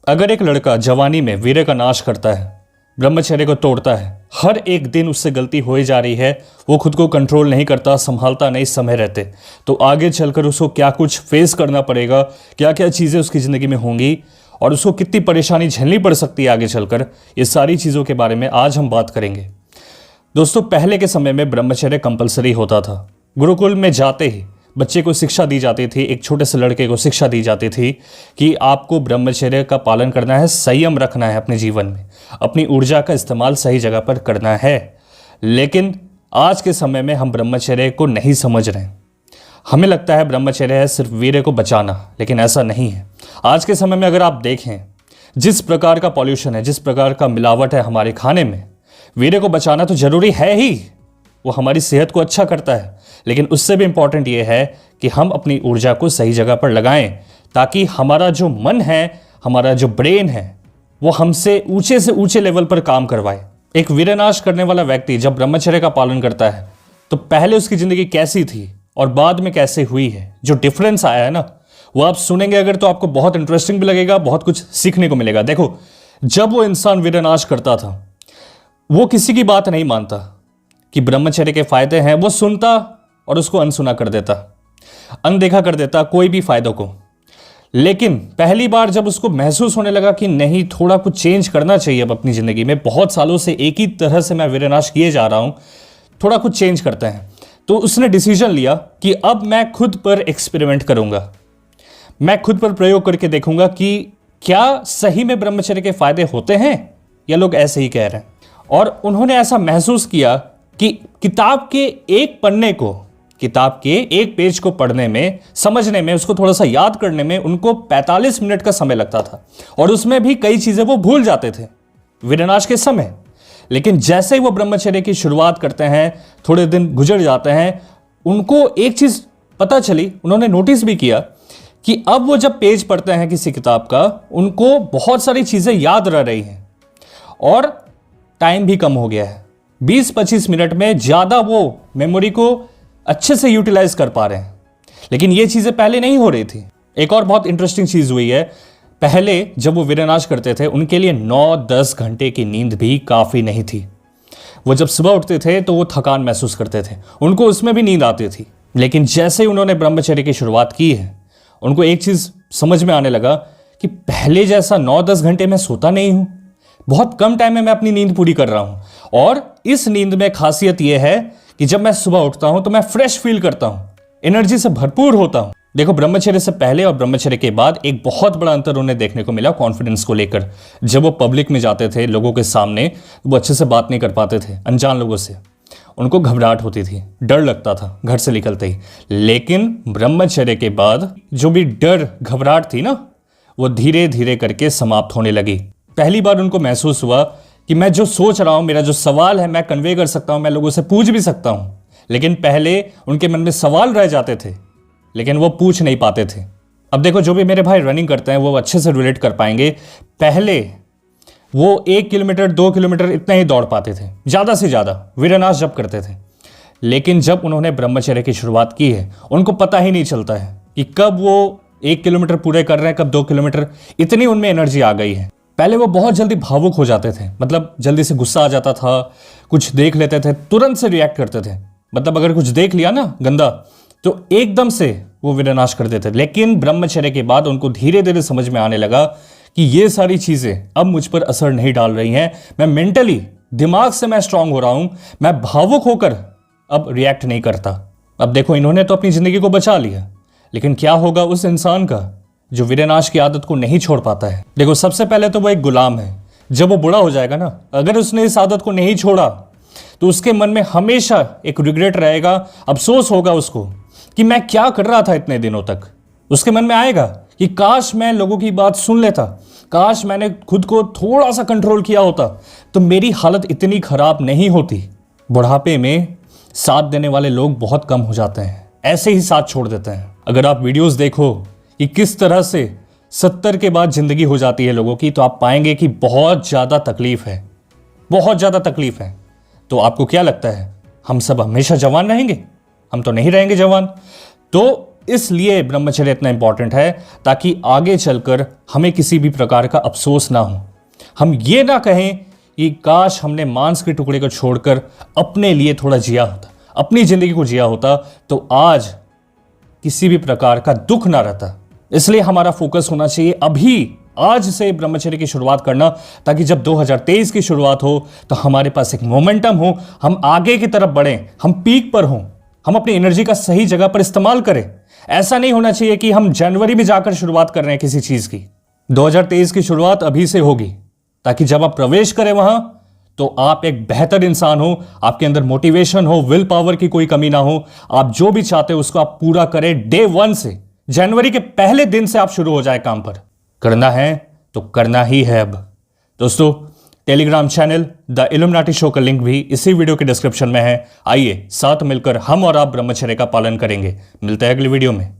अगर एक लड़का जवानी में वीर्य का नाश करता है, ब्रह्मचर्य को तोड़ता है, हर एक दिन उससे गलती हो ही जा रही है, वो खुद को कंट्रोल नहीं करता, संभालता नहीं, समय रहते, तो आगे चलकर उसको क्या कुछ फेस करना पड़ेगा, क्या क्या चीज़ें उसकी ज़िंदगी में होंगी और उसको कितनी परेशानी झेलनी पड़ सकती है आगे चलकर, ये सारी चीज़ों के बारे में आज हम बात करेंगे। दोस्तों, पहले के समय में ब्रह्मचर्य कंपलसरी होता था। गुरुकुल में जाते ही बच्चे को शिक्षा दी जाती थी, एक छोटे से लड़के को शिक्षा दी जाती थी कि आपको ब्रह्मचर्य का पालन करना है, संयम रखना है अपने जीवन में, अपनी ऊर्जा का इस्तेमाल सही जगह पर करना है। लेकिन आज के समय में हम ब्रह्मचर्य को नहीं समझ रहे हैं। हमें लगता है ब्रह्मचर्य है सिर्फ वीर्य को बचाना, लेकिन ऐसा नहीं है। आज के समय में अगर आप देखें, जिस प्रकार का पॉल्यूशन है, जिस प्रकार का मिलावट है हमारे खाने में, वीर्य को बचाना तो जरूरी है ही, वो हमारी सेहत को अच्छा करता है, लेकिन उससे भी इंपॉर्टेंट ये है कि हम अपनी ऊर्जा को सही जगह पर लगाएं, ताकि हमारा जो मन है, हमारा जो ब्रेन है, वो हमसे ऊंचे से ऊंचे लेवल पर काम करवाए। एक वीरनाश करने वाला व्यक्ति जब ब्रह्मचर्य का पालन करता है तो पहले उसकी जिंदगी कैसी थी और बाद में कैसे हुई है, जो डिफरेंस आया है ना, वो आप सुनेंगे अगर तो आपको बहुत इंटरेस्टिंग भी लगेगा, बहुत कुछ सीखने को मिलेगा। देखो, जब वो इंसान वीरनाश करता था, वो किसी की बात नहीं मानता कि ब्रह्मचर्य के फायदे हैं, वो सुनता और उसको अनसुना कर देता, अनदेखा कर देता कोई भी फायदों को। लेकिन पहली बार जब उसको महसूस होने लगा कि नहीं, थोड़ा कुछ चेंज करना चाहिए अब अपनी जिंदगी में, बहुत सालों से एक ही तरह से मैं वीरनाश किए जा रहा हूं, थोड़ा कुछ चेंज करते हैं, तो उसने डिसीजन लिया कि अब मैं खुद पर एक्सपेरिमेंट करूंगा, मैं खुद पर प्रयोग करके देखूंगा कि क्या सही में ब्रह्मचर्य के फायदे होते हैं या लोग ऐसे ही कह रहे हैं। और उन्होंने ऐसा महसूस किया कि किताब के एक पन्ने को, किताब के एक पेज को पढ़ने में, समझने में, उसको थोड़ा सा याद करने में उनको 45 मिनट का समय लगता था, और उसमें भी कई चीजें वो भूल जाते थे वीरनाश के समय। लेकिन जैसे ही वो ब्रह्मचर्य की शुरुआत करते हैं, थोड़े दिन गुजर जाते हैं, उनको एक चीज पता चली, उन्होंने नोटिस भी किया कि अब वो जब पेज पढ़ते हैं किसी किताब का, उनको बहुत सारी चीजें याद रह रही हैं और टाइम भी कम हो गया है। 20-25 मिनट में ज्यादा वो मेमोरी को अच्छे से यूटिलाइज कर पा रहे हैं। लेकिन ये चीजें पहले नहीं हो रही थी। एक और बहुत इंटरेस्टिंग चीज हुई है, पहले जब वो वीरनाश करते थे, उनके लिए 9-10 घंटे की नींद भी काफी नहीं थी। वो जब सुबह उठते थे तो वो थकान महसूस करते थे, उनको उसमें भी नींद आती थी। लेकिन जैसे ही उन्होंने ब्रह्मचर्य की शुरुआत की है, उनको एक चीज समझ में आने लगा कि पहले जैसा 9-10 घंटे में सोता नहीं हूं, बहुत कम टाइम में मैं अपनी नींद पूरी कर रहा हूं। और इस नींद में खासियत यह है कि जब मैं सुबह उठता हूं तो मैं फ्रेश फील करता हूं, एनर्जी से भरपूर होता हूं। देखो, ब्रह्मचर्य से पहले और ब्रह्मचर्य के बाद एक बहुत बड़ा अंतर उन्हें देखने को मिला कॉन्फिडेंस को लेकर। जब वो पब्लिक में जाते थे, लोगों के सामने, वो अच्छे से बात नहीं कर पाते थे अनजान लोगों से, उनको घबराहट होती थी, डर लगता था घर से निकलते ही। लेकिन ब्रह्मचर्य के बाद जो भी डर, घबराहट थी ना, वो धीरे धीरे करके समाप्त होने लगी। पहली बार उनको महसूस हुआ कि मैं जो सोच रहा हूं, मेरा जो सवाल है, मैं कन्वे कर सकता हूं, मैं लोगों से पूछ भी सकता हूं। लेकिन पहले उनके मन में सवाल रह जाते थे, लेकिन वो पूछ नहीं पाते थे। अब देखो, जो भी मेरे भाई रनिंग करते हैं वो अच्छे से रिलेट कर पाएंगे। पहले वो 1 किलोमीटर 2 किलोमीटर इतना ही दौड़ पाते थे, ज्यादा से ज्यादा, वीरनाश जब करते थे। लेकिन जब उन्होंने ब्रह्मचर्य की शुरुआत की है, उनको पता ही नहीं चलता है कि कब वो 1 किलोमीटर पूरे कर रहे हैं, कब 2 किलोमीटर, इतनी उनमें एनर्जी आ गई है। पहले वो बहुत जल्दी भावुक हो जाते थे, मतलब जल्दी से गुस्सा आ जाता था, कुछ देख लेते थे तुरंत से रिएक्ट करते थे, मतलब अगर कुछ देख लिया ना गंदा तो एकदम से वो वीरनाश कर देते थे। लेकिन ब्रह्मचर्य के बाद उनको धीरे धीरे समझ में आने लगा कि ये सारी चीजें अब मुझ पर असर नहीं डाल रही हैं, मैं मेंटली, दिमाग से मैं स्ट्रांग हो रहा हूं, मैं भावुक होकर अब रिएक्ट नहीं करता। अब देखो, इन्होंने तो अपनी जिंदगी को बचा लिया, लेकिन क्या होगा उस इंसान का जो वीरनाश की आदत को नहीं छोड़ पाता है। देखो, सबसे पहले तो वो एक गुलाम है। जब वो बूढ़ा हो जाएगा ना, अगर उसने इस आदत को नहीं छोड़ा तो उसके मन में हमेशा एक रिग्रेट रहेगा, अफसोस होगा उसको कि मैं क्या कर रहा था इतने दिनों तक। उसके मन में आएगा कि काश मैं लोगों की बात सुन लेता, काश मैंने खुद को थोड़ा सा कंट्रोल किया होता तो मेरी हालत इतनी खराब नहीं होती। बुढ़ापे में साथ देने वाले लोग बहुत कम हो जाते हैं, ऐसे ही साथ छोड़ देते हैं। अगर आप वीडियोस देखो कि किस तरह से 70 के बाद जिंदगी हो जाती है लोगों की, तो आप पाएंगे कि बहुत ज्यादा तकलीफ है, बहुत ज्यादा तकलीफ है। तो आपको क्या लगता है, हम सब हमेशा जवान रहेंगे? हम तो नहीं रहेंगे जवान। तो इसलिए ब्रह्मचर्य इतना इंपॉर्टेंट है ताकि आगे चलकर हमें किसी भी प्रकार का अफसोस ना हो। हम ये ना कहें कि काश हमने मांस के टुकड़े को छोड़कर अपने लिए थोड़ा जिया होता, अपनी जिंदगी को जिया होता, तो आज किसी भी प्रकार का दुख ना रहता। इसलिए हमारा फोकस होना चाहिए अभी आज से ब्रह्मचर्य की शुरुआत करना, ताकि जब 2023 की शुरुआत हो तो हमारे पास एक मोमेंटम हो, हम आगे की तरफ बढ़ें, हम पीक पर हों, हम अपनी एनर्जी का सही जगह पर इस्तेमाल करें। ऐसा नहीं होना चाहिए कि हम जनवरी में जाकर शुरुआत कर रहे हैं किसी चीज की। 2023 की शुरुआत अभी से होगी, ताकि जब आप प्रवेश करें वहां तो आप एक बेहतर इंसान हो, आपके अंदर मोटिवेशन हो, विल पावर की कोई कमी ना हो, आप जो भी चाहते हो उसको आप पूरा करें। डे 1 से, जनवरी के पहले दिन से आप शुरू हो जाए काम पर। करना है तो करना ही है। अब दोस्तों, Telegram channel the illuminati show का लिंक भी इसी वीडियो के डिस्क्रिप्शन में है। आइए साथ मिलकर हम और आप ब्रह्मचर्य का पालन करेंगे। मिलते हैं अगली वीडियो में।